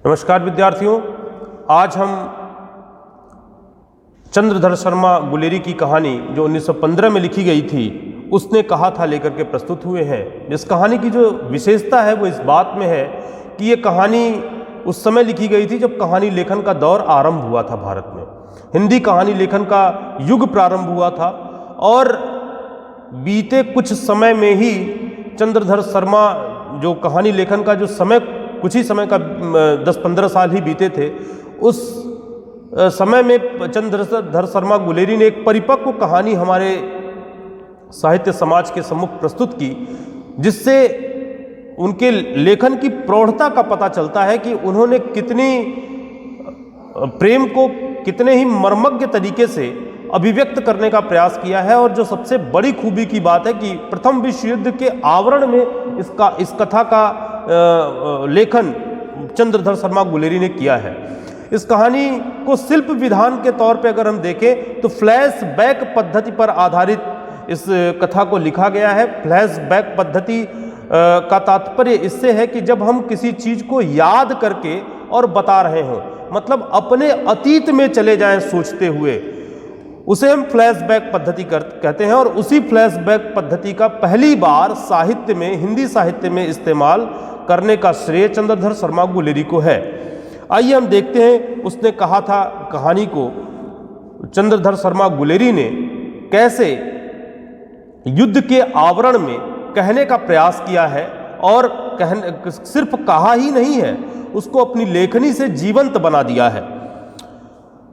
नमस्कार विद्यार्थियों, आज हम चंद्रधर शर्मा गुलेरी की कहानी जो 1915 में लिखी गई थी उसने कहा था लेकर के प्रस्तुत हुए हैं। इस कहानी की जो विशेषता है वो इस बात में है कि ये कहानी उस समय लिखी गई थी जब कहानी लेखन का दौर आरंभ हुआ था। भारत में हिंदी कहानी लेखन का युग प्रारंभ हुआ था और बीते कुछ समय में ही चंद्रधर शर्मा जो कहानी लेखन का जो समय कुछ ही समय का 10-15 साल ही बीते थे, उस समय में चंद्रधर शर्मा गुलेरी ने एक परिपक्व कहानी हमारे साहित्य समाज के सम्मुख प्रस्तुत की, जिससे उनके लेखन की प्रौढ़ता का पता चलता है कि उन्होंने कितनी प्रेम को कितने ही मर्मज्ञ तरीके से अभिव्यक्त करने का प्रयास किया है। और जो सबसे बड़ी खूबी की बात है कि प्रथम विश्व युद्ध के आवरण में इस कथा का लेखन चंद्रधर शर्मा गुलेरी ने किया है। इस कहानी को शिल्प विधान के तौर पे अगर हम देखें तो फ्लैश बैक पद्धति पर आधारित इस कथा को लिखा गया है। फ्लैश बैक पद्धति का तात्पर्य इससे है कि जब हम किसी चीज को याद करके और बता रहे हों, मतलब अपने अतीत में चले जाएं सोचते हुए, उसे हम फ्लैशबैक पद्धति कहते हैं। और उसी फ्लैशबैक पद्धति का पहली बार साहित्य में, हिंदी साहित्य में इस्तेमाल करने का श्रेय चंद्रधर शर्मा गुलेरी को है। आइए हम देखते हैं उसने कहा था कहानी को चंद्रधर शर्मा गुलेरी ने कैसे युद्ध के आवरण में कहने का प्रयास किया है, और सिर्फ कहा ही नहीं है, उसको अपनी लेखनी से जीवंत बना दिया है।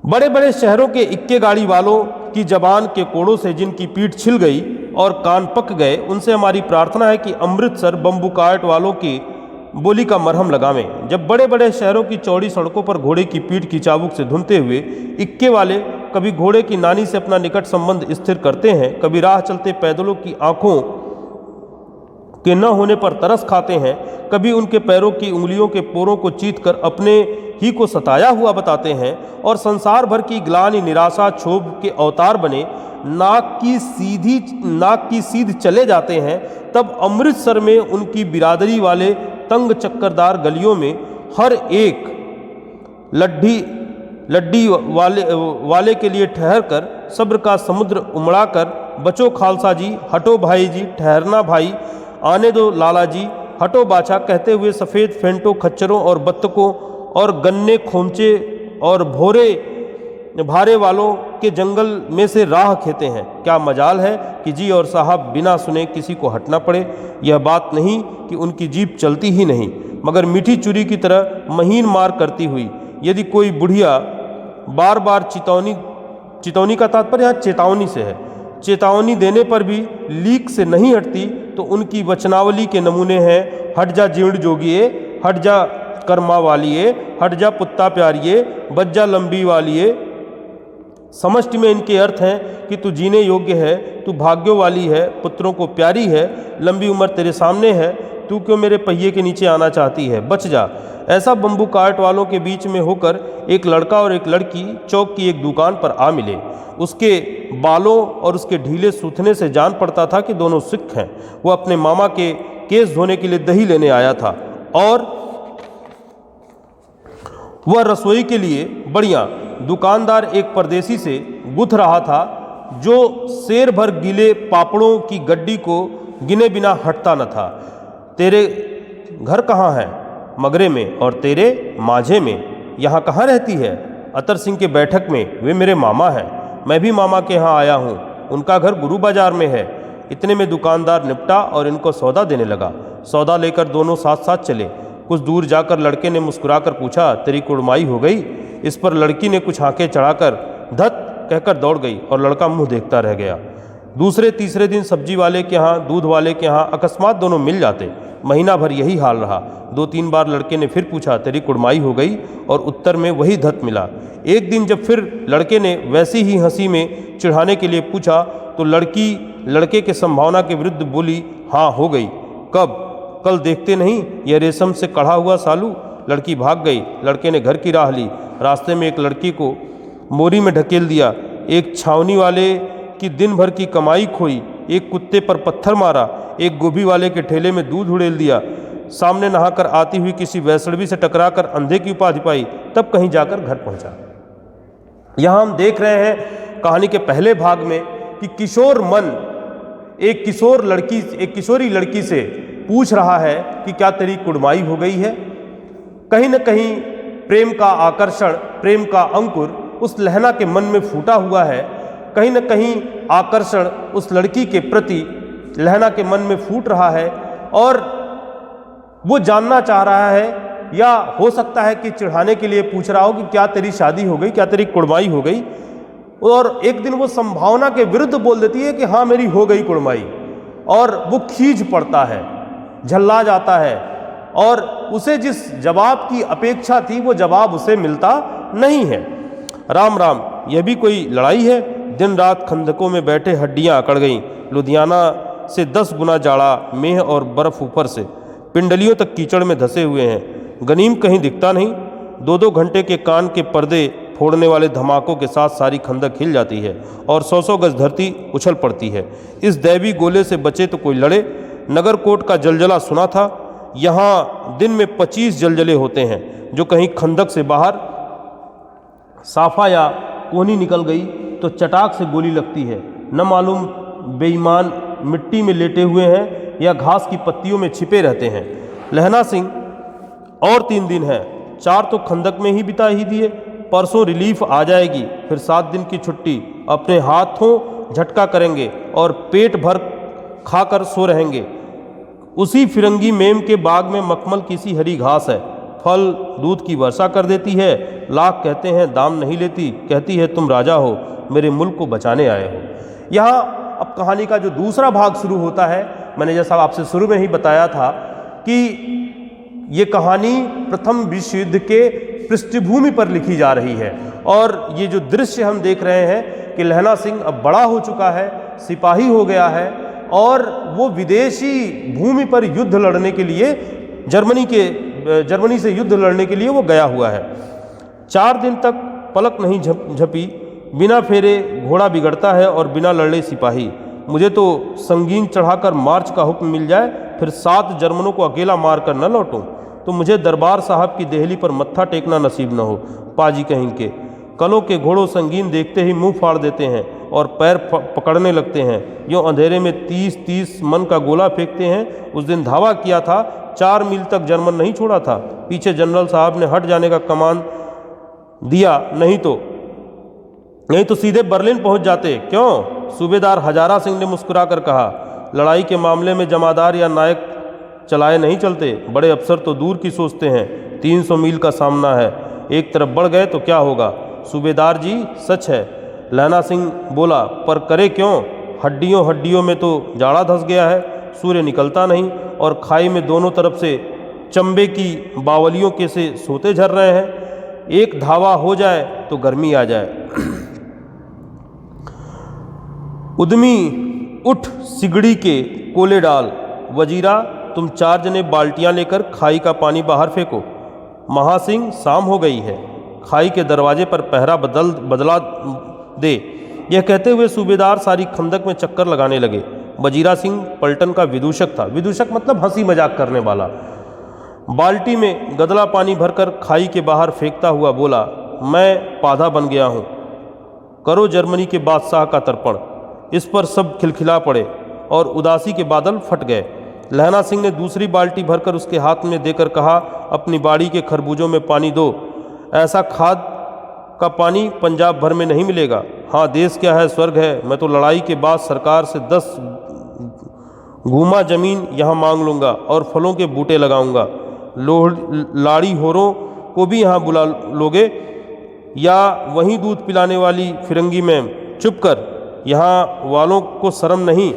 बड़े बड़े शहरों के इक्के गाड़ी वालों की जबान के कोड़ों से जिनकी पीठ छिल गई और कान पक गए, उनसे हमारी प्रार्थना है कि अमृतसर बम्बू काट वालों की बोली का मरहम लगावें। जब बड़े बड़े शहरों की चौड़ी सड़कों पर घोड़े की पीठ की चाबुक से धुनते हुए इक्के वाले कभी घोड़े की नानी से अपना निकट संबंध स्थिर करते हैं, कभी राह चलते पैदलों की आंखों के न होने पर तरस खाते हैं, कभी उनके पैरों की उंगलियों के पोरों को चीथकर अपने ही को सताया हुआ बताते हैं, और संसार भर की ग्लानि निराशा क्षोभ के अवतार बने नाक की सीध चले जाते हैं, तब अमृतसर में उनकी बिरादरी वाले तंग चक्करदार गलियों में हर एक लड्डी वाले के लिए ठहर कर सब्र का समुद्र उमड़ा कर, बचो खालसा जी, हटो भाई जी, ठहरना भाई, आने दो लाला जी, हटो बाछा कहते हुए सफ़ेद फेंटों, खच्चरों और बत्तकों और गन्ने खोमचे और भारे वालों के जंगल में से राह खेते हैं। क्या मजाल है कि जी और साहब बिना सुने किसी को हटना पड़े। यह बात नहीं कि उनकी जीप चलती ही नहीं, मगर मीठी चुरी की तरह महीन मार करती हुई। यदि कोई बुढ़िया बार बार चितौनी का तात्पर्य यहाँ चेतावनी से है, चेतावनी देने पर भी लीक से नहीं हटती, तो उनकी वचनावली के नमूने हैं, हट जा जीर्ण जोगिए, हट जा कर्मा वालिए, हट जा पुत्ता प्यारिए, बच जा लंबी वालिए। समष्टि में इनके अर्थ हैं कि तू जीने योग्य है, तू भाग्यों वाली है, पुत्रों को प्यारी है, लंबी उम्र तेरे सामने है, तू क्यों मेरे पहिए के नीचे आना चाहती है, बच जा। ऐसा बम्बू काट वालों के बीच में होकर एक लड़का और एक लड़की चौक की एक दुकान पर आ मिले। उसके बालों और उसके ढीले सूथने से जान पड़ता था कि दोनों सिख हैं। वो अपने मामा के केस धोने के लिए दही लेने आया था, और वह रसोई के लिए बढ़िया दुकानदार एक परदेसी से गुथ रहा था, जो शेर भर गीले पापड़ों की गड्डी को गिने बिना हटता न था। तेरे घर कहाँ है? मगरे में। और तेरे माझे में? यहाँ कहाँ रहती है? अतर सिंह के बैठक में। वे मेरे मामा हैं। मैं भी मामा के यहाँ आया हूँ, उनका घर गुरु बाजार में है। इतने में दुकानदार निपटा और इनको सौदा देने लगा। सौदा लेकर दोनों साथ साथ चले। कुछ दूर जाकर लड़के ने मुस्कुराकर पूछा, तेरी कुड़माई हो गई? इस पर लड़की ने कुछ आंखें चढ़ाकर धत कहकर दौड़ गई और लड़का मुंह देखता रह गया। दूसरे तीसरे दिन सब्जी वाले के यहाँ, दूध वाले के यहाँ अकस्मात दोनों मिल जाते। महीना भर यही हाल रहा। 2-3 बार लड़के ने फिर पूछा, तेरी कुड़माई हो गई? और उत्तर में वही धत मिला। एक दिन जब फिर लड़के ने वैसी ही हंसी में चिढ़ाने के लिए पूछा, तो लड़की लड़के के संभावना के विरुद्ध बोली, हाँ हो गई। कब? कल देखते नहीं, यह रेशम से कढ़ा हुआ सालू। लड़की भाग गई। लड़के ने घर की राह ली। रास्ते में एक लड़की को मोरी में ढकेल दिया, एक छावनी वाले की दिन भर की कमाई खोई, एक कुत्ते पर पत्थर मारा, एक गोभी वाले के ठेले में दूध उड़ेल दिया। सामने नहाकर आती हुई किसी वैष्णवी से टकराकर अंधे की उपाधि पाई, तब कहीं जाकर घर पहुंचा। यहाँ हम देख रहे हैं कहानी के पहले भाग में कि किशोर मन एक किशोरी लड़की से पूछ रहा है कि क्या तेरी कुड़माई हो गई है। कहीं न कहीं प्रेम का आकर्षण, प्रेम का अंकुर उस लहना के मन में फूटा हुआ है। कहीं न कहीं आकर्षण उस लड़की के प्रति लहना के मन में फूट रहा है और वो जानना चाह रहा है, या हो सकता है कि चिढ़ाने के लिए पूछ रहा हो कि क्या तेरी शादी हो गई, क्या तेरी कुड़माई हो गई। और एक दिन वो संभावना के विरुद्ध बोल देती है कि हाँ मेरी हो गई कुड़माई, और वो खींच पड़ता है, झल्ला जाता है, और उसे जिस जवाब की अपेक्षा थी वो जवाब उसे मिलता नहीं है। राम राम, यह भी कोई लड़ाई है। दिन रात खंदकों में बैठे हड्डियां अकड़ गईं। लुधियाना से 10 गुना जाड़ा, मेह और बर्फ ऊपर से, पिंडलियों तक कीचड़ में धंसे हुए हैं। गनीम कहीं दिखता नहीं। 2-2 घंटे के कान के पर्दे फोड़ने वाले धमाकों के साथ सारी खंदक हिल जाती है और 100-100 गज धरती उछल पड़ती है। इस दैवी गोले से बचे तो कोई लड़े। नगरकोट का जलजला सुना था। यहाँ दिन में 25 जलजले होते हैं। जो कहीं खंदक से बाहर साफा या कोहनी निकल गई तो चटाक से गोली लगती है। न मालूम बेईमान मिट्टी में लेटे हुए हैं या घास की पत्तियों में छिपे रहते हैं। लहना सिंह और 3 दिन है, 4 तो खंदक में ही बिता ही दिए। परसों रिलीफ आ जाएगी, फिर 7 दिन की छुट्टी। अपने हाथों झटका करेंगे और पेट भर खाकर सो रहेंगे। उसी फिरंगी मेम के बाग में मखमल की सी हरी घास है, फल दूध की वर्षा कर देती है। लाख कहते हैं दाम नहीं लेती, कहती है तुम राजा हो, मेरे मुल्क को बचाने आए हो। यहाँ अब कहानी का जो दूसरा भाग शुरू होता है। मैंने जैसा आपसे शुरू में ही बताया था कि ये कहानी प्रथम विश्व युद्ध के पृष्ठभूमि पर लिखी जा रही है, और ये जो दृश्य हम देख रहे हैं कि लहना सिंह अब बड़ा हो चुका है, सिपाही हो गया है, और वो विदेशी भूमि पर युद्ध लड़ने के लिए जर्मनी से युद्ध लड़ने के लिए वो गया हुआ है। 4 दिन तक पलक नहीं झपी। बिना फेरे घोड़ा बिगड़ता है और बिना लड़े सिपाही। मुझे तो संगीन चढ़ाकर मार्च का हुक्म मिल जाए, फिर 7 जर्मनों को अकेला मार कर न लौटूं, तो मुझे दरबार साहब की देहली पर मत्था टेकना नसीब न हो। पाजी कहीं के कलों के घोड़ों संगीन देखते ही मुंह फाड़ देते हैं और पैर पकड़ने लगते हैं। यूँ अंधेरे में 30-30 मन का गोला फेंकते हैं। उस दिन धावा किया था, 4 मील तक जर्मन नहीं छोड़ा था। पीछे जनरल साहब ने हट जाने का कमान दिया, नहीं तो सीधे बर्लिन पहुंच जाते। क्यों? सूबेदार हजारा सिंह ने मुस्कुराकर कहा। लड़ाई के मामले में जमादार या नायक चलाए नहीं चलते, बड़े अफसर तो दूर की सोचते हैं। 300 मील का सामना है, एक तरफ बढ़ गए तो क्या होगा? सूबेदार जी सच है, लहना सिंह बोला, पर करे क्यों? हड्डियों में तो जाड़ा धंस गया है, सूर्य निकलता नहीं, और खाई में दोनों तरफ से चंबे की बावलियों के से सोते झर रहे हैं। एक धावा हो जाए तो गर्मी आ जाए। उद्यमी उठ, सिगड़ी के कोले डाल। वजीरा तुम 4 जने बाल्टियां लेकर खाई का पानी बाहर फेंको। महासिंह शाम हो गई है, खाई के दरवाजे पर पहरा बदला दे। यह कहते हुए सूबेदार सारी खंदक में चक्कर लगाने लगे। वजीरा सिंह पलटन का विदूषक था। विदूषक मतलब हंसी मजाक करने वाला। बाल्टी में गदला पानी भरकर खाई के बाहर फेंकता हुआ बोला, मैं पाधा बन गया हूँ, करो जर्मनी के बादशाह का तर्पण। इस पर सब खिलखिला पड़े और उदासी के बादल फट गए। लहना सिंह ने दूसरी बाल्टी भरकर उसके हाथ में देकर कहा, अपनी बाड़ी के खरबूजों में पानी दो। ऐसा खाद का पानी पंजाब भर में नहीं मिलेगा। हाँ, देश क्या है, स्वर्ग है। मैं तो लड़ाई के बाद सरकार से 10 घूमा जमीन यहाँ मांग लूँगा और फलों के बूटे लगाऊंगा। लाड़ी होरों को भी यहाँ बुला लोगे, या वहीं दूध पिलाने वाली फिरंगी में चुप कर, यहाँ वालों को शर्म नहीं।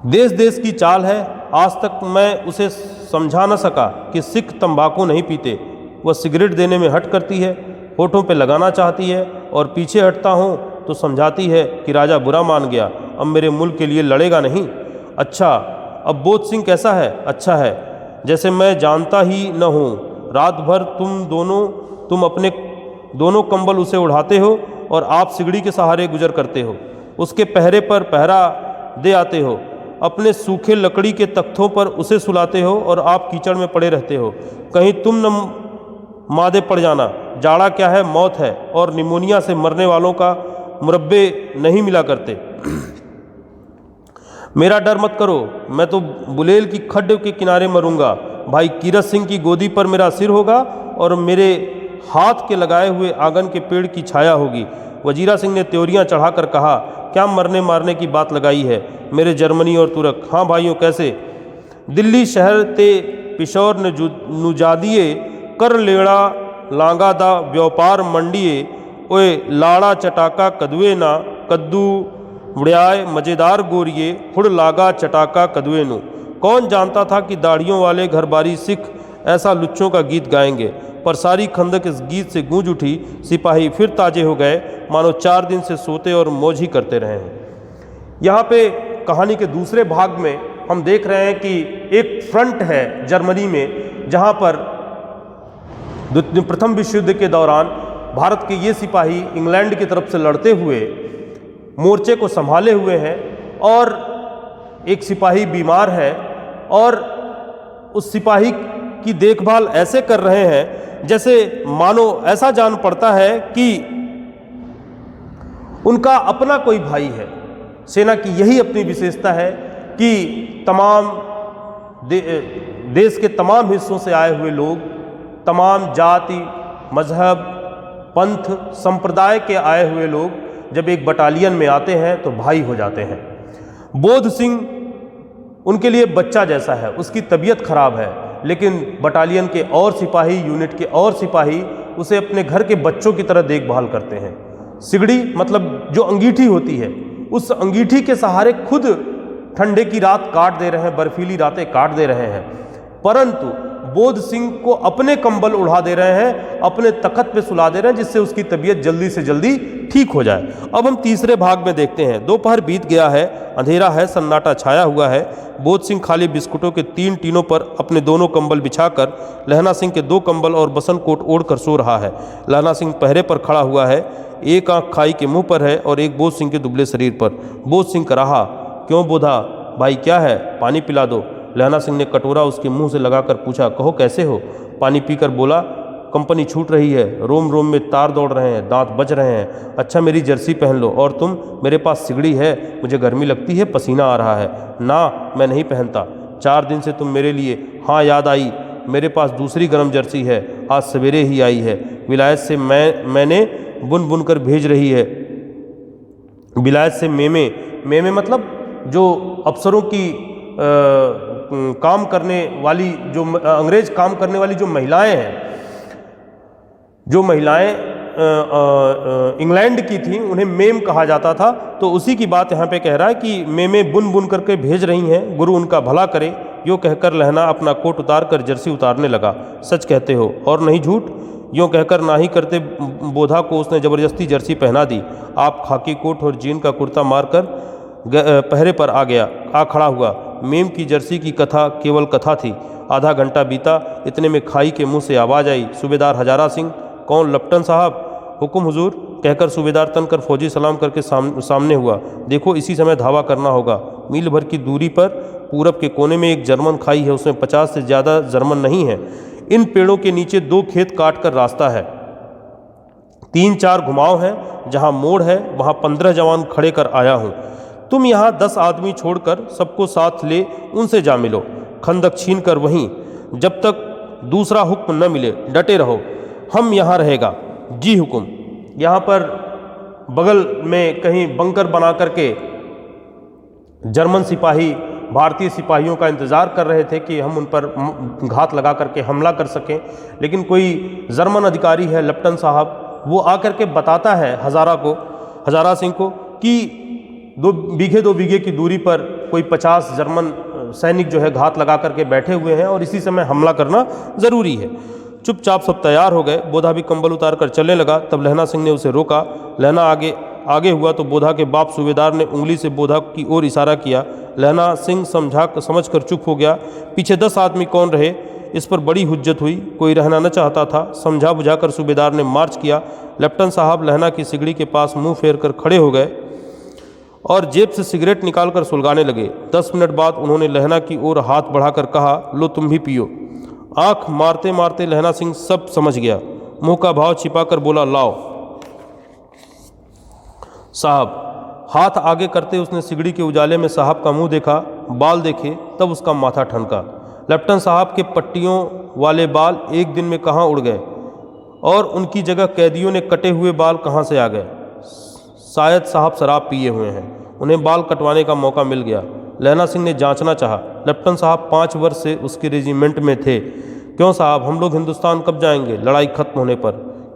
देश देश की चाल है। आज तक मैं उसे समझा न सका कि सिख तंबाकू नहीं पीते। वह सिगरेट देने में हट करती है, होठों पे लगाना चाहती है, और पीछे हटता हूँ तो समझाती है कि राजा बुरा मान गया, अब मेरे मुल्क के लिए लड़ेगा नहीं। अच्छा, अब बोध सिंह कैसा है? अच्छा है, जैसे मैं जानता ही न हूँ। रात भर तुम अपने दोनों कंबल उसे उड़ाते हो और आप सिगड़ी के सहारे गुजर करते हो। उसके पहरे पर पहरा दे आते हो अपने सूखे लकड़ी के तख्तों पर उसे सुलाते हो और आप कीचड़ में पड़े रहते हो। कहीं तुम न मादे पड़ जाना, जाड़ा क्या है, मौत है, और निमोनिया से मरने वालों का मुरब्बे नहीं मिला करते। मेरा डर मत करो, मैं तो बुलेल की खड्ड के किनारे मरूंगा। भाई कीरत सिंह की गोदी पर मेरा सिर होगा और मेरे हाथ के लगाए हुए आंगन के पेड़ की छाया होगी। वजीरा सिंह ने त्योरियां चढ़ाकर कहा, क्या मरने मारने की बात लगाई है मेरे जर्मनी और तुर्क। हाँ भाइयों, कैसे? दिल्ली शहर ते पिशौर नुजादिए कर लेड़ा लांगा दा व्यापार मंडिए ओए लाड़ा चटाका कदुए ना कद्दू बड़ाए मज़ेदार गोरिए हुड़ लागा चटाका कदुए नु। कौन जानता था कि दाढ़ियों वाले घरबारी सिख ऐसा लुच्चों का गीत गाएंगे। पर सारी खंदक इस गीत से गूंज उठी। सिपाही फिर ताजे हो गए, मानो 4 दिन से सोते और मौज ही करते रहे हैं। यहाँ पे कहानी के दूसरे भाग में हम देख रहे हैं कि एक फ्रंट है जर्मनी में, जहाँ पर प्रथम विश्व युद्ध के दौरान भारत के ये सिपाही इंग्लैंड की तरफ से लड़ते हुए मोर्चे को संभाले हुए हैं, और एक सिपाही बीमार है और उस सिपाही की देखभाल ऐसे कर रहे हैं जैसे मानो ऐसा जान पड़ता है कि उनका अपना कोई भाई है। सेना की यही अपनी विशेषता है कि तमाम देश के तमाम हिस्सों से आए हुए लोग, तमाम जाति, मजहब, पंथ, संप्रदाय के आए हुए लोग जब एक बटालियन में आते हैं तो भाई हो जाते हैं। बोध सिंह उनके लिए बच्चा जैसा है, उसकी तबीयत खराब है, लेकिन बटालियन के और सिपाही, यूनिट के और सिपाही उसे अपने घर के बच्चों की तरह देखभाल करते हैं। सिगड़ी मतलब जो अंगीठी होती है, उस अंगीठी के सहारे खुद ठंडे की रात काट दे रहे हैं, बर्फीली रातें काट दे रहे हैं, परंतु बोध सिंह को अपने कंबल उड़ा दे रहे हैं, अपने तख्त पे सुला दे रहे हैं, जिससे उसकी तबीयत जल्दी से जल्दी ठीक हो जाए। अब हम तीसरे भाग में देखते हैं। दोपहर बीत गया है, अंधेरा है, सन्नाटा छाया हुआ है। बोध सिंह खाली बिस्कुटों के 3 टीनों पर अपने दोनों कंबल बिछाकर लहना सिंह के 2 कंबल और बसन कोट ओढ़ कर सो रहा है। लहना सिंह पहरे पर खड़ा हुआ है, एक आंख खाई के मुंह पर है और एक बोध सिंह के दुबले शरीर पर। बोध सिंह का रहा, क्यों बोधा भाई, क्या है, पानी पिला दो। लहना सिंह ने कटोरा उसके मुंह से लगाकर पूछा, कहो कैसे हो। पानी पीकर बोला, कंपनी छूट रही है, रोम रोम में तार दौड़ रहे हैं, दांत बज रहे हैं। अच्छा मेरी जर्सी पहन लो। और तुम? मेरे पास सिगड़ी है, मुझे गर्मी लगती है, पसीना आ रहा है। ना, मैं नहीं पहनता, 4 दिन से तुम मेरे लिए। हाँ याद आई, मेरे पास दूसरी गर्म जर्सी है, आज सवेरे ही आई है, विलायत से मैंने बुन बुन कर भेज रही है। विलायत से मेमे मतलब जो अफसरों की काम करने वाली, जो अंग्रेज काम करने वाली जो महिलाएं हैं, जो महिलाएं इंग्लैंड की थी, उन्हें मेम कहा जाता था। तो उसी की बात यहाँ पे कह रहा है कि मेमे बुन बुन करके भेज रही हैं, गुरु उनका भला करे। यूँ कहकर लहना अपना कोट उतार कर जर्सी उतारने लगा। सच कहते हो और नहीं झूठ? यूँ कहकर ना ही करते बोधा को उसने ज़बरदस्ती जर्सी पहना दी। आप खाकी कोट और जीन का कुर्ता मारकर पहरे पर आ खड़ा हुआ। मेम की जर्सी की कथा केवल कथा थी। आधा घंटा बीता, इतने में खाई के मुंह से आवाज़ आई, सूबेदार हजारा सिंह। कौन? लप्टन साहब। हुकुम हुजूर, कहकर सूबेदार तनकर फौजी सलाम करके सामने हुआ। देखो इसी समय धावा करना होगा। मील भर की दूरी पर पूरब के कोने में एक जर्मन खाई है, उसमें 50 से ज़्यादा जर्मन नहीं है। इन पेड़ों के नीचे 2 खेत काट कर रास्ता है, 3-4 घुमाव है, जहाँ मोड़ है वहाँ 15 जवान खड़े कर आया हूँ। तुम यहाँ 10 आदमी छोड़कर सबको साथ ले उनसे जा मिलो। खंदक छीन कर वहीं, जब तक दूसरा हुक्म न मिले डटे रहो, हम यहाँ रहेगा। जी हुकुम। यहाँ पर बगल में कहीं बंकर बना करके जर्मन सिपाही भारतीय सिपाहियों का इंतज़ार कर रहे थे कि हम उन पर घात लगा करके हमला कर सकें, लेकिन कोई जर्मन अधिकारी है लप्टन साहब, वो आकर के बताता है हजारा सिंह को कि 2 बीघे की दूरी पर कोई 50 जर्मन सैनिक जो है घात लगा करके बैठे हुए हैं और इसी समय हमला करना ज़रूरी है। चुपचाप सब तैयार हो गए। बोधा भी कंबल उतार कर चलने लगा। तब लहना सिंह ने उसे रोका। लहना आगे हुआ तो बोधा के बाप सूबेदार ने उंगली से बोधा की ओर इशारा किया। लहना सिंह समझ कर चुप हो गया। पीछे 10 आदमी कौन रहे, इस पर बड़ी हुज्जत हुई। कोई रहना न चाहता था। समझा बुझाकर सूबेदार ने मार्च किया। लेफ्टिनेंट साहब लहना की सिगड़ी के पास मुंह फेर कर खड़े हो गए और जेब से सिगरेट निकालकर सुलगाने लगे। 10 मिनट बाद उन्होंने लहना की ओर हाथ बढ़ाकर कहा, लो तुम भी पियो। आंख मारते मारते लहना सिंह सब समझ गया। मुंह का भाव छिपाकर बोला, लाओ साहब। हाथ आगे करते उसने सिगड़ी के उजाले में साहब का मुंह देखा, बाल देखे, तब उसका माथा ठनका। लेफ्टिनेंट साहब के पट्टियों वाले बाल एक दिन में कहाँ उड़ गए और उनकी जगह कैदियों ने कटे हुए बाल कहाँ से आ गए। शायद साहब शराब पिए हुए हैं, उन्हें बाल कटवाने का मौका मिल गया। लहना सिंह ने जांचना चाहा। लेफ्टिनेंट साहब 5 वर्ष से उसके रेजिमेंट में थे। क्यों साहब, हम लोग हिंदुस्तान कब जाएंगे लड़ाई खत्म होने पर?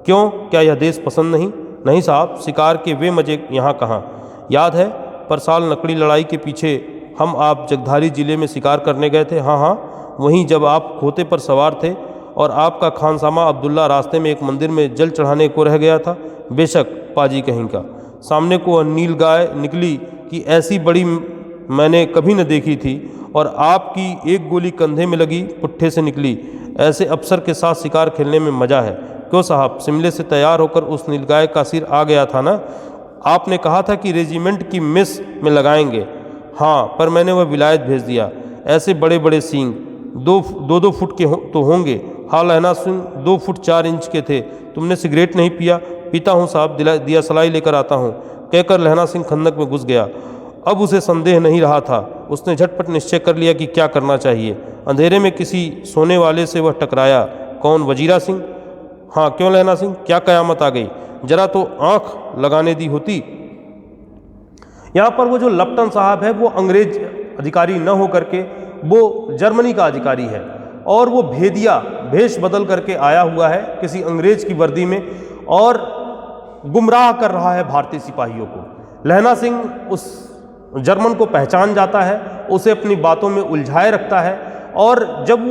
क्यों, क्या यह देश पसंद नहीं? नहीं साहब, शिकार के वे मजे यहाँ कहाँ। याद है पर साल नकड़ी लड़ाई के पीछे हम आप जगधारी जिले में शिकार करने गए थे। हाँ हाँ, वहीं जब आप खोते पर सवार थे और आपका खानसामा अब्दुल्ला रास्ते में एक मंदिर में जल चढ़ाने को रह गया था। बेशक पाजी कहीं का। सामने को नील गाय निकली कि ऐसी बड़ी मैंने कभी न देखी थी, और आपकी एक गोली कंधे में लगी पुट्ठे से निकली। ऐसे अफसर के साथ शिकार खेलने में मज़ा है। क्यों साहब, शिमले से तैयार होकर उस नीलगाय का सिर आ गया था ना? आपने कहा था कि रेजिमेंट की मेस में लगाएंगे। हाँ, पर मैंने वह विलायत भेज दिया। ऐसे बड़े बड़े सींग 2 फुट के तो होंगे। हाँ, लहना सिंह 2 फुट 4 इंच के थे। तुमने सिगरेट नहीं पिया? पीता हूँ साहब, दिया सलाई लेकर आता हूँ, कहकर लहना सिंह खंदक में घुस गया। अब उसे संदेह नहीं रहा था। उसने झटपट निश्चय कर लिया कि क्या करना चाहिए। अंधेरे में किसी सोने वाले से वह टकराया। कौन, वजीरा सिंह? हाँ, क्यों लहना सिंह, क्या कयामत आ गई? जरा तो आंख लगाने दी होती। यहाँ पर वो जो लेफ्टिनेंट साहब है वो अंग्रेज अधिकारी न हो करके वो जर्मनी का अधिकारी है, और वो भेदिया भेष बदल करके आया हुआ है किसी अंग्रेज की वर्दी में, और गुमराह कर रहा है भारतीय सिपाहियों को। लहना सिंह उस जर्मन को पहचान जाता है, उसे अपनी बातों में उलझाए रखता है, और जब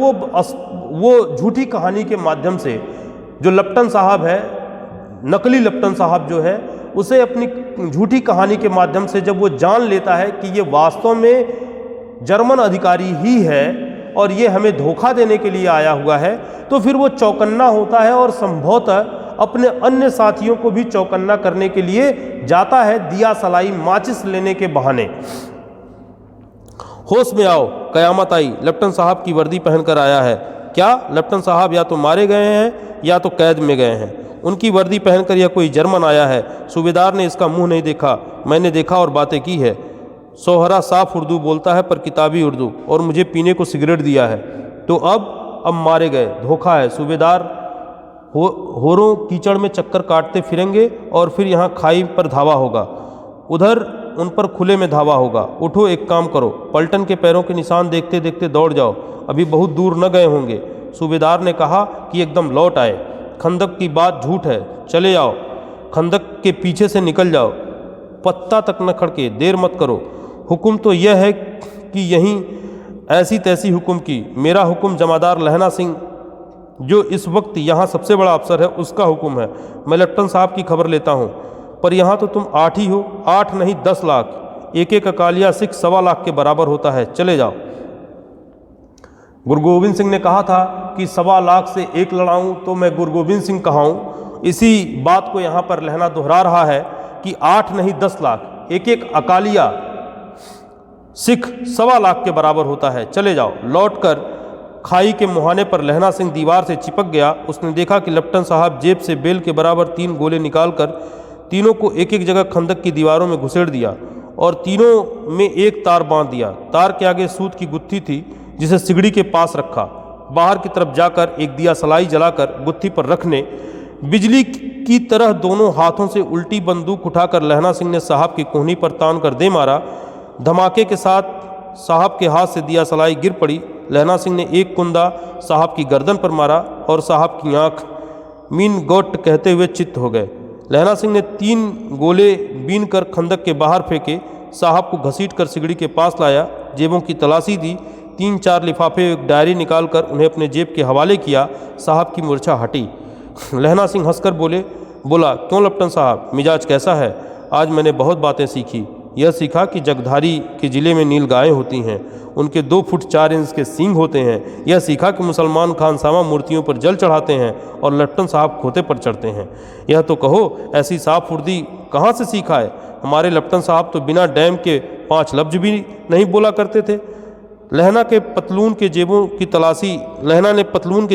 वो झूठी कहानी के माध्यम से जो लेफ्टिनेंट साहब है, नकली लेफ्टिनेंट साहब जो है, उसे अपनी झूठी कहानी के माध्यम से जब वो जान लेता है कि ये वास्तव में जर्मन अधिकारी ही है और ये हमें धोखा देने के लिए आया हुआ है, तो फिर वो चौकन्ना होता है और संभवतः अपने अन्य साथियों को भी चौकन्ना करने के लिए जाता है, दिया सलाई माचिस लेने के बहाने। होश में आओ, कयामत आई। लेफ्टिनेंट साहब की वर्दी पहनकर आया है। क्या लेफ्टिनेंट साहब या तो मारे गए हैं या तो कैद में गए हैं। उनकी वर्दी पहनकर यह कोई जर्मन आया है। सूबेदार ने इसका मुंह नहीं देखा, मैंने देखा और बातें की है। सोहरा साफ उर्दू बोलता है पर किताबी उर्दू, और मुझे पीने को सिगरेट दिया है। तो अब मारे गए, धोखा है। सूबेदार होरों कीचड़ में चक्कर काटते फिरेंगे और फिर यहाँ खाई पर धावा होगा, उधर उन पर खुले में धावा होगा। उठो, एक काम करो, पलटन के पैरों के निशान देखते देखते दौड़ जाओ, अभी बहुत दूर न गए होंगे। सूबेदार ने कहा कि एकदम लौट आए। खंदक की बात झूठ है, चले आओ, खंदक के पीछे से निकल जाओ, पत्ता तक न खड़के, देर मत करो। हुक्म तो यह है कि यहीं ऐसी तैसी हुक्म की। मेरा हुक्म जमादार लहना सिंह जो इस वक्त यहाँ सबसे बड़ा अफसर है उसका हुक्म है। मैं लेफ्टिनेंट साहब की खबर लेता हूँ, पर यहाँ तो तुम 8 ही हो। 8 नहीं 10 लाख, एक एक अकालिया सिख 1.25 लाख के बराबर होता है, चले जाओ। गुरु गोविंद सिंह ने कहा था कि 1.25 लाख से 1 लड़ाऊं तो मैं गुरु गोविंद सिंह कहाऊं। इसी बात को यहाँ पर लहना दोहरा रहा है कि 8 नहीं 10 लाख, एक एक अकालिया सिख 1.25 लाख के बराबर होता है, चले जाओ। लौटकर खाई के मुहाने पर लहना सिंह दीवार से चिपक गया। उसने देखा कि लेफ्टिनेंट साहब जेब से बेल के बराबर 3 गोले निकालकर तीनों को एक एक जगह खंदक की दीवारों में घुसेड़ दिया और तीनों में एक तार बांध दिया। तार के आगे सूत की गुत्थी थी जिसे सिगड़ी के पास रखा। बाहर की तरफ जाकर एक दिया सलाई जलाकर गुत्थी पर रखने, बिजली की तरह दोनों हाथों से उल्टी बंदूक उठाकर लहना सिंह ने साहब की कोहनी पर तान कर दे मारा। धमाके के साथ साहब के हाथ से दिया सलाई गिर पड़ी। लहना सिंह ने एक कुंदा साहब की गर्दन पर मारा और साहब की आंख मीन गोट कहते हुए चित्त हो गए। लहना सिंह ने 3 गोले बीन कर खंदक के बाहर फेंके। साहब को घसीट कर सिगड़ी के पास लाया, जेबों की तलाशी दी, 3-4 लिफाफे एक डायरी निकालकर उन्हें अपने जेब के हवाले किया। साहब की मूर्छा हटी। लहना सिंह हंसकर बोला, क्यों लेफ्टिनेंट साहब, मिजाज कैसा है? आज मैंने बहुत बातें सीखी। यह सीखा कि जगधारी के ज़िले में नील गायें होती हैं, उनके 2 फुट 4 इंच के सींग होते हैं। यह सीखा कि मुसलमान खानसामा मूर्तियों पर जल चढ़ाते हैं और लेफ्टिनेंट साहब खोते पर चढ़ते हैं। यह तो कहो ऐसी साफ फुर्दी कहाँ से सीखा है? हमारे लेफ्टिनेंट साहब तो बिना डैम के 5 लफ्ज भी नहीं बोला करते थे। लहना ने पतलून के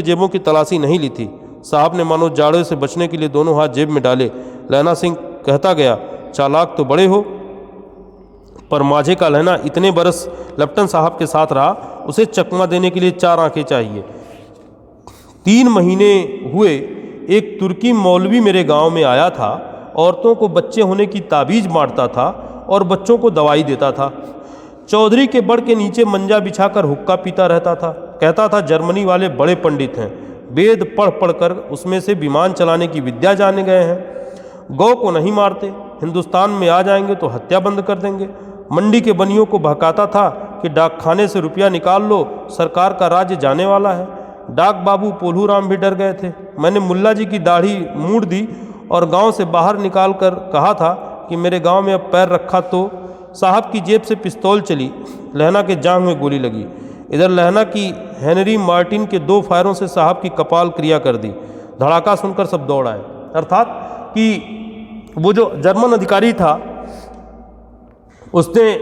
जेबों की तलाशी नहीं ली थी। साहब ने मानो जाड़े से बचने के लिए दोनों हाथ जेब में डाले। लहना सिंह कहता गया, चालाक तो बड़े हो, पर माझे का लहना इतने बरस लेफ्टिनेंट साहब के साथ रहा, उसे चकमा देने के लिए 4 आंखें चाहिए। 3 महीने हुए एक तुर्की मौलवी मेरे गांव में आया था। औरतों को बच्चे होने की ताबीज बांटता था और बच्चों को दवाई देता था। चौधरी के बड़ के नीचे मंजा बिछाकर हुक्का पीता रहता था। कहता था जर्मनी वाले बड़े पंडित हैं, वेद पढ़ पढ़ कर उसमें से विमान चलाने की विद्या जाने गए हैं। गौ को नहीं मारते, हिंदुस्तान में आ जाएंगे तो हत्या बंद कर देंगे। मंडी के बनियों को बहकाता था कि डाकखाने से रुपया निकाल लो, सरकार का राज्य जाने वाला है। डाक बाबू पोलू राम भी डर गए थे। मैंने मुल्ला जी की दाढ़ी मूड़ दी और गांव से बाहर निकाल कर कहा था कि मेरे गांव में अब पैर रखा तो साहब की जेब से पिस्तौल चली। लहना के जांघ में गोली लगी। इधर लहना की हेनरी मार्टिन के 2 फायरों से साहब की कपाल क्रिया कर दी। धड़ाका सुनकर सब दौड़ आए। अर्थात कि वो जो जर्मन अधिकारी था उसने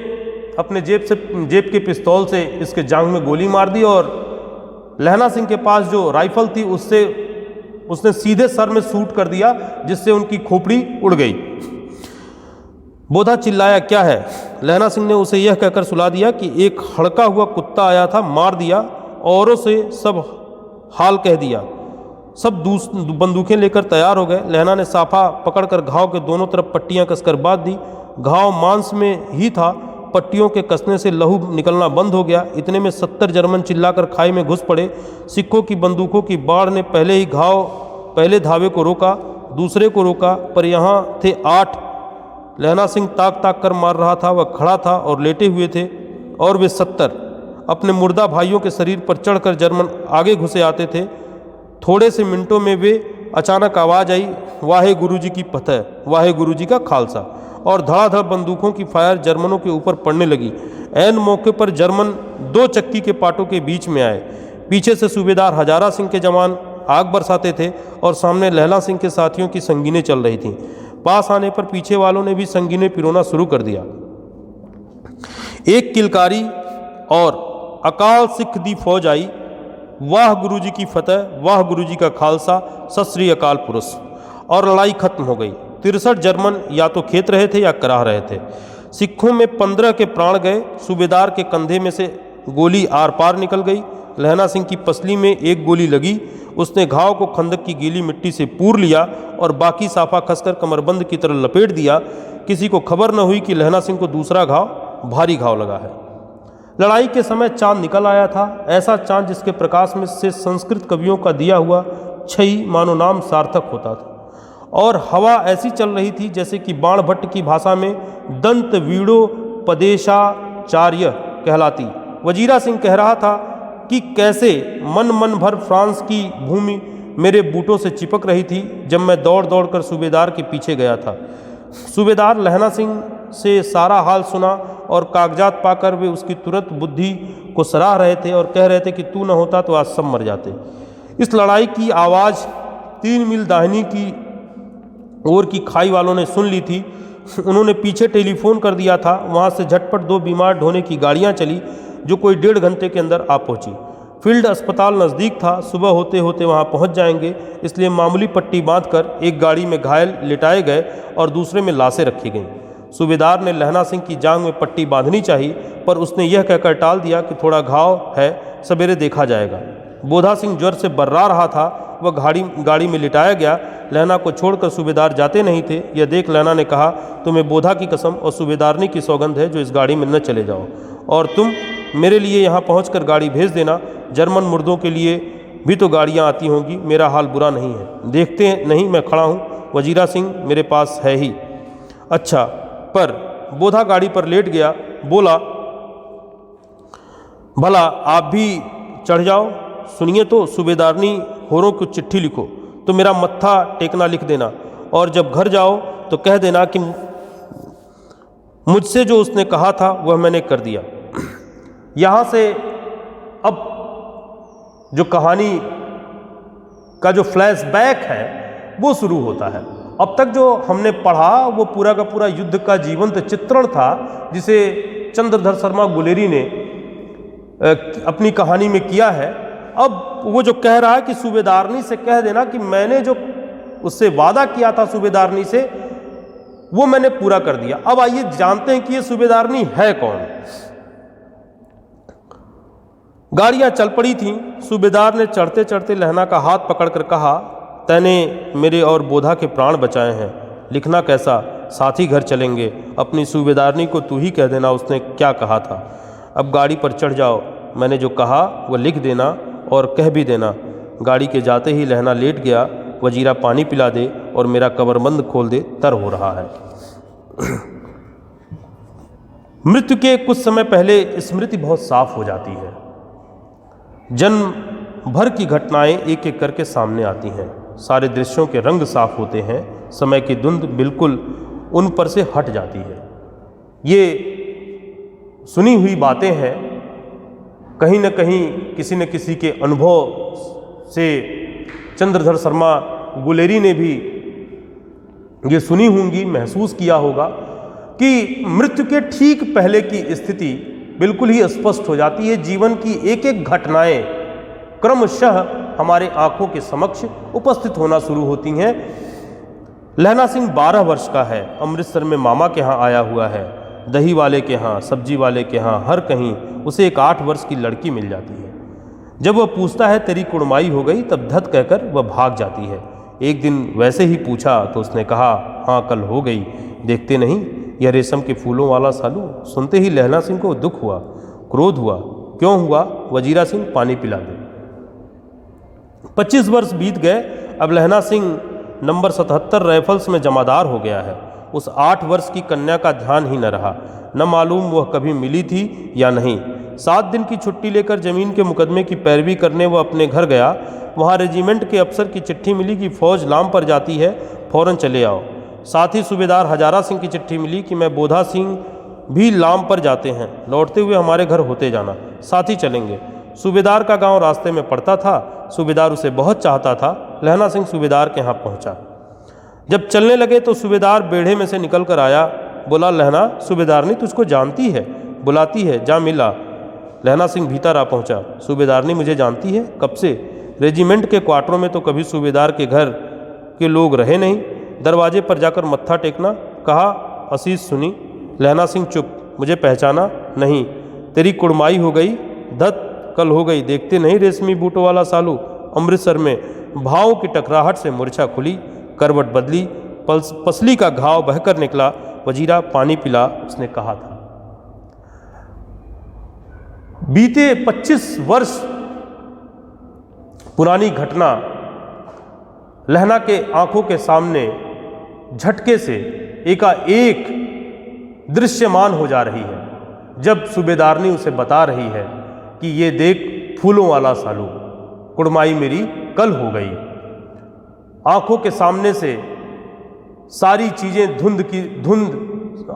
अपने जेब के पिस्तौल से इसके जांघ में गोली मार दी और लहना सिंह के पास जो राइफल थी उसने सीधे सर में शूट कर दिया, जिससे उनकी खोपड़ी उड़ गई। बोधा चिल्लाया, क्या है? लहना सिंह ने उसे यह कहकर सुला दिया कि एक हड़का हुआ कुत्ता आया था, मार दिया, औरों से सब हाल कह दिया। सब बंदूकें लेकर तैयार हो गए। लहना ने साफा पकड़कर घाव के दोनों तरफ पट्टियां कसकर बांध दी। घाव मांस में ही था, पट्टियों के कसने से लहू निकलना बंद हो गया। इतने में 70 जर्मन चिल्लाकर खाई में घुस पड़े। सिखों की बंदूकों की बाढ़ ने पहले धावे को रोका, दूसरे को रोका, पर यहाँ थे 8। लहना सिंह ताक ताक कर मार रहा था। वह खड़ा था और लेटे हुए थे, और वे 70 अपने मुर्दा भाइयों के शरीर पर चढ़कर जर्मन आगे घुसे आते थे। थोड़े से मिनटों में वे अचानक आवाज़ आई, वाहे गुरुजी की फतह, वाहे गुरुजी का खालसा, और धड़ाधड़ बंदूकों की फायर जर्मनों के ऊपर पड़ने लगी। ऐन मौके पर जर्मन 2 चक्की के पाटों के बीच में आए। पीछे से सूबेदार हजारा सिंह के जवान आग बरसाते थे और सामने लहला सिंह के साथियों की संगीनें चल रही थीं। पास आने पर पीछे वालों ने भी संगीनें पिरोना शुरू कर दिया। एक किलकारी और अकाल सिख दी फौज आई, वाह गुरुजी की फतह, वाह गुरुजी का खालसा, सत श्री अकाल पुरुष, और लड़ाई खत्म हो गई। 63 जर्मन या तो खेत रहे थे या कराह रहे थे। सिखों में 15 के प्राण गए। सूबेदार के कंधे में से गोली आर पार निकल गई। लहना सिंह की पसली में एक गोली लगी। उसने घाव को खंदक की गीली मिट्टी से पूर लिया और बाकी साफा कसकर कमरबंद की तरह लपेट दिया। किसी को खबर न हुई कि लहना सिंह को दूसरा भारी घाव लगा है। लड़ाई के समय चांद निकल आया था, ऐसा चांद जिसके प्रकाश में से संस्कृत कवियों का दिया हुआ छई मानो नाम सार्थक होता था। और हवा ऐसी चल रही थी जैसे कि बाण भट्ट की भाषा में दंत वीड़ो पदेशाचार्य कहलाती। वजीरा सिंह कह रहा था कि कैसे मन भर फ्रांस की भूमि मेरे बूटों से चिपक रही थी जब मैं दौड़ दौड़ कर सूबेदार के पीछे गया था। सूबेदार लहना सिंह से सारा हाल सुना और कागजात पाकर वे उसकी तुरंत बुद्धि को सराह रहे थे और कह रहे थे कि तू न होता तो आज सब मर जाते। इस लड़ाई की आवाज़ 3 मील दाहिनी की ओर की खाई वालों ने सुन ली थी। उन्होंने पीछे टेलीफोन कर दिया था। वहाँ से झटपट 2 बीमार ढोने की गाड़ियाँ चली जो कोई 1.5 घंटे के अंदर आ पहुँची। फील्ड अस्पताल नज़दीक था, सुबह होते होते वहाँ पहुँच जाएंगे, इसलिए मामूली पट्टी बांधकर एक गाड़ी में घायल लिटाए गए और दूसरे में लाशें रखी गईं। सूबेदार ने लहना सिंह की जांघ में पट्टी बांधनी चाहिए, पर उसने यह कहकर टाल दिया कि थोड़ा घाव है, सवेरे देखा जाएगा। बोधा सिंह ज्वर से बर्रा रहा था। वह गाड़ी में लिटाया गया। लहना को छोड़कर सूबेदार जाते नहीं थे। यह देख लहना ने कहा, तुम्हें बोधा की कसम और सूबेदारनी की सौगंध है जो इस गाड़ी में न चले जाओ, और तुम मेरे लिए यहाँ पहुँचकर गाड़ी भेज देना। जर्मन मुर्दों के लिए भी तो गाड़ियाँ आती होंगी, मेरा हाल बुरा नहीं है। देखते नहीं, मैं खड़ा हूँ, वजीरा सिंह मेरे पास है ही। अच्छा, पर बोधा गाड़ी पर लेट गया। बोला, भला आप भी चढ़ जाओ। सुनिए तो, सूबेदारनी होरों को चिट्ठी लिखो तो मेरा मत्था टेकना लिख देना, और जब घर जाओ तो कह देना कि मुझसे जो उसने कहा था वह मैंने कर दिया। यहाँ से अब जो कहानी का जो फ्लैशबैक है वो शुरू होता है। अब तक जो हमने पढ़ा वो पूरा का पूरा युद्ध का जीवंत चित्रण था, जिसे चंद्रधर शर्मा गुलेरी ने अपनी कहानी में किया है। अब वो जो कह रहा है कि सूबेदारनी से कह देना कि मैंने जो उससे वादा किया था सूबेदारनी से, वो मैंने पूरा कर दिया। अब आइए जानते हैं कि ये सूबेदारनी है कौन। गाड़ियां चल पड़ी थीं। सूबेदार ने चढ़ते चढ़ते लहना का हाथ पकड़कर कहा, तैने मेरे और बोधा के प्राण बचाए हैं, लिखना कैसा, साथ ही घर चलेंगे। अपनी सूबेदारनी को तू ही कह देना उसने क्या कहा था। अब गाड़ी पर चढ़ जाओ, मैंने जो कहा वो लिख देना और कह भी देना। गाड़ी के जाते ही लहना लेट गया। वजीरा पानी पिला दे और मेरा कमरबंद खोल दे, तर हो रहा है। मृत्यु के कुछ समय पहले स्मृति बहुत साफ हो जाती है। जन्म भर की घटनाएं एक एक करके सामने आती हैं। सारे दृश्यों के रंग साफ होते हैं। समय की धुंध बिल्कुल उन पर से हट जाती है। ये सुनी हुई बातें हैं, कहीं न कहीं किसी न किसी के अनुभव से चंद्रधर शर्मा गुलेरी ने भी ये सुनी होंगी, महसूस किया होगा कि मृत्यु के ठीक पहले की स्थिति बिल्कुल ही स्पष्ट हो जाती है। जीवन की एक एक घटनाएं क्रमशः हमारे आंखों के समक्ष उपस्थित होना शुरू होती हैं। लहना सिंह 12 वर्ष का है, अमृतसर में मामा के यहाँ आया हुआ है। दही वाले के यहाँ, सब्जी वाले के यहाँ, हर कहीं उसे एक 8 वर्ष की लड़की मिल जाती है। जब वह पूछता है तेरी कुड़माई हो गई, तब धत कहकर वह भाग जाती है। एक दिन वैसे ही पूछा तो उसने कहा, हाँ कल हो गई, देखते नहीं यह रेशम के फूलों वाला सालू। सुनते ही लहना सिंह को दुख हुआ, क्रोध हुआ। क्यों हुआ? वजीरा सिंह पानी पिला दे। 25 वर्ष बीत गए। अब लहना सिंह नंबर 77 राइफल्स में जमादार हो गया है। उस 8 वर्ष की कन्या का ध्यान ही न रहा, न मालूम वह कभी मिली थी या नहीं। 7 दिन की छुट्टी लेकर जमीन के मुकदमे की पैरवी करने वह अपने घर गया। वहाँ रेजिमेंट के अफसर की चिट्ठी मिली कि फौज लाम पर जाती है, फौरन चले आओ। साथ ही सूबेदार हजारा सिंह की चिट्ठी मिली कि मैं बोधा सिंह भी लाम पर जाते हैं, लौटते हुए हमारे घर होते जाना, साथ ही चलेंगे। सूबेदार का गांव रास्ते में पड़ता था। सूबेदार उसे बहुत चाहता था। लहना सिंह सूबेदार के यहाँ पहुँचा। जब चलने लगे तो सूबेदार बेढ़े में से निकल कर आया। बोला, लहना सूबेदारनी तुझको जानती है, बुलाती है, जा मिला। लहना सिंह भीतर आ पहुँचा। सूबेदारनी मुझे जानती है? कब से? रेजिमेंट के क्वार्टरों में तो कभी सूबेदार के घर के लोग रहे नहीं। दरवाजे पर जाकर मत्था टेकना, कहा असीस सुनी। लहना सिंह चुप। मुझे पहचाना नहीं? तेरी कुड़माई हो गई, धत कल हो गई, देखते नहीं रेशमी बूटों वाला सालू। अमृतसर में भावों की टकराहट से मूर्छा खुली, करवट बदली, पसली का घाव बहकर निकला। वजीरा पानी पिला, उसने कहा था। बीते 25 वर्ष पुरानी घटना लहना के आंखों के सामने झटके से एकाएक दृश्यमान हो जा रही है। जब सूबेदारनी उसे बता रही है कि ये देख फूलों वाला सालू, कुड़माई मेरी कल हो गई। आंखों के सामने से सारी चीजें धुंध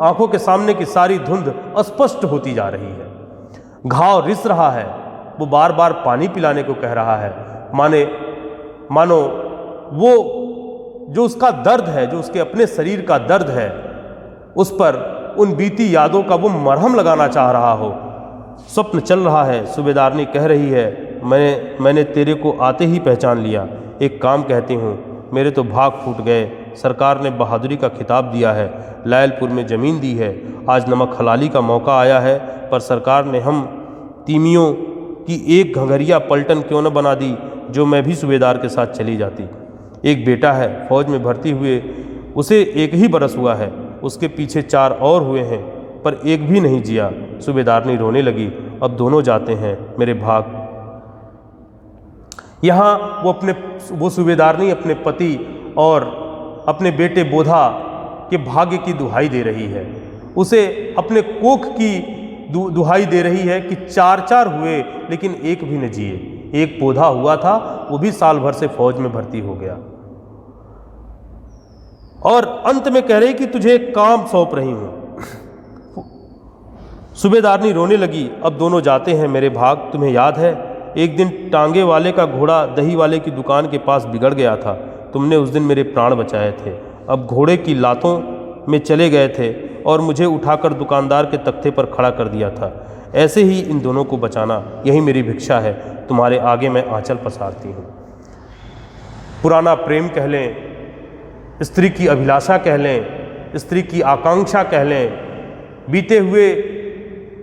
आंखों के सामने की सारी धुंध अस्पष्ट होती जा रही है। घाव रिस रहा है। वो बार बार पानी पिलाने को कह रहा है। मानो वो जो उसका दर्द है, जो उसके अपने शरीर का दर्द है, उस पर उन बीती यादों का वो मरहम लगाना चाह रहा हो। स्वप्न चल रहा है। सूबेदारनी कह रही है, मैंने तेरे को आते ही पहचान लिया। एक काम कहती हूँ, मेरे तो भाग फूट गए। सरकार ने बहादुरी का खिताब दिया है, लायलपुर में ज़मीन दी है। आज नमक हलाली का मौका आया है, पर सरकार ने हम तीमियों की एक घंघरिया पलटन क्यों न बना दी, जो मैं भी सूबेदार के साथ चली जाती। एक बेटा है, फौज में भर्ती हुए उसे 1 ही बरस हुआ है। उसके पीछे 4 और हुए हैं, पर एक भी नहीं जिया। सूबेदारनी रोने लगी। अब दोनों जाते हैं, मेरे भाग। यहाँ वो सूबेदारनी अपने पति और अपने बेटे बोधा के भाग्य की दुहाई दे रही है। उसे अपने कोख की दुहाई दे रही है कि 4 हुए, लेकिन एक भी न जिए। एक बोधा हुआ था, वो भी साल भर से फौज में भर्ती हो गया। और अंत में कह रही कि तुझे एक काम सौंप रही हूं। सूबेदारनी रोने लगी। अब दोनों जाते हैं, मेरे भाग। तुम्हें याद है, एक दिन टांगे वाले का घोड़ा दही वाले की दुकान के पास बिगड़ गया था। तुमने उस दिन मेरे प्राण बचाए थे। अब घोड़े की लातों में चले गए थे और मुझे उठाकर दुकानदार के तख्ते पर खड़ा कर दिया था। ऐसे ही इन दोनों को बचाना, यही मेरी भिक्षा है। तुम्हारे आगे मैं आंचल पसारती हूँ। पुराना प्रेम कह लें, स्त्री की अभिलाषा कह लें, स्त्री की आकांक्षा कह लें, बीते हुए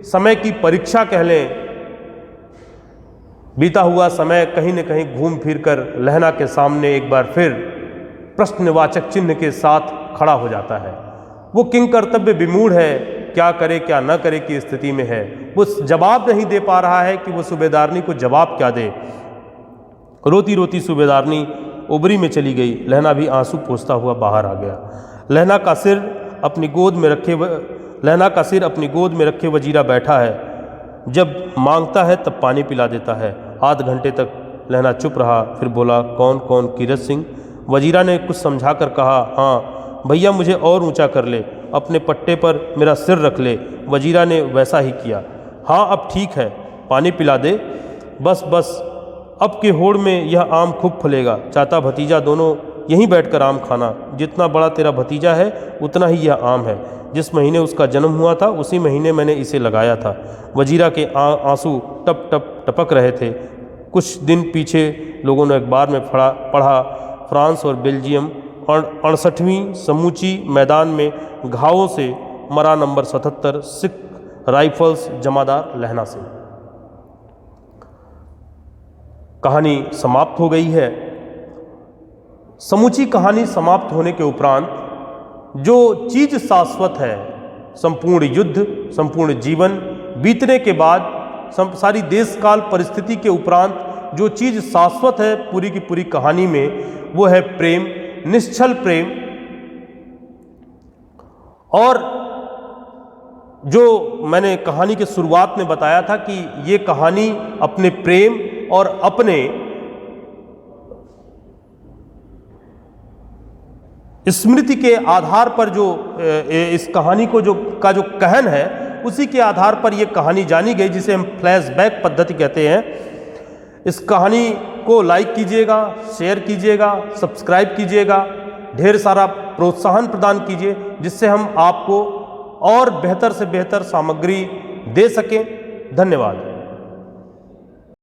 समय की परीक्षा कह लें, बीता हुआ समय कहीं न कहीं घूम फिर कर लहना के सामने एक बार फिर प्रश्नवाचक चिन्ह के साथ खड़ा हो जाता है। वो किंग कर्तव्य विमूढ़ है, क्या करे क्या न करे की स्थिति में है। वो जवाब नहीं दे पा रहा है कि वो सूबेदारनी को जवाब क्या दे। रोती रोती सूबेदारनी उबरी में चली गई। लहना भी आंसू पोंछता हुआ बाहर आ गया। लहना का सिर अपनी गोद में रखे वजीरा बैठा है। जब मांगता है तब पानी पिला देता है। आध घंटे तक लहना चुप रहा, फिर बोला, कौन कौन? कीरत सिंह। वजीरा ने कुछ समझा कर कहा, हाँ भैया, मुझे और ऊंचा कर ले, अपने पट्टे पर मेरा सिर रख ले। वजीरा ने वैसा ही किया। हाँ अब ठीक है, पानी पिला दे। बस बस, अब के होड़ में यह आम खूब फलेगा। चाचा भतीजा दोनों यहीं बैठकर आम खाना। जितना बड़ा तेरा भतीजा है उतना ही यह आम है। जिस महीने उसका जन्म हुआ था उसी महीने मैंने इसे लगाया था। वजीरा के आंसू टप टप टपक रहे थे। कुछ दिन पीछे लोगों ने अखबार में पढ़ा, फ्रांस और बेल्जियम 68वीं समूची मैदान में घावों से मरा नंबर 77 सिख राइफल्स जमादार लहना सिंह। कहानी समाप्त हो गई है। समूची कहानी समाप्त होने के उपरांत जो चीज शाश्वत है, संपूर्ण युद्ध, संपूर्ण जीवन बीतने के बाद, सारी देश काल परिस्थिति के उपरांत जो चीज शाश्वत है पूरी की पूरी कहानी में, वो है प्रेम, निश्चल प्रेम। और जो मैंने कहानी के शुरुआत में बताया था कि ये कहानी अपने प्रेम और अपने स्मृति के आधार पर जो इस कहानी को जो कहन है, उसी के आधार पर ये कहानी जानी गई, जिसे हम फ्लैशबैक पद्धति कहते हैं। इस कहानी को लाइक कीजिएगा, शेयर कीजिएगा, सब्सक्राइब कीजिएगा, ढेर सारा प्रोत्साहन प्रदान कीजिए, जिससे हम आपको और बेहतर से बेहतर सामग्री दे सकें। धन्यवाद।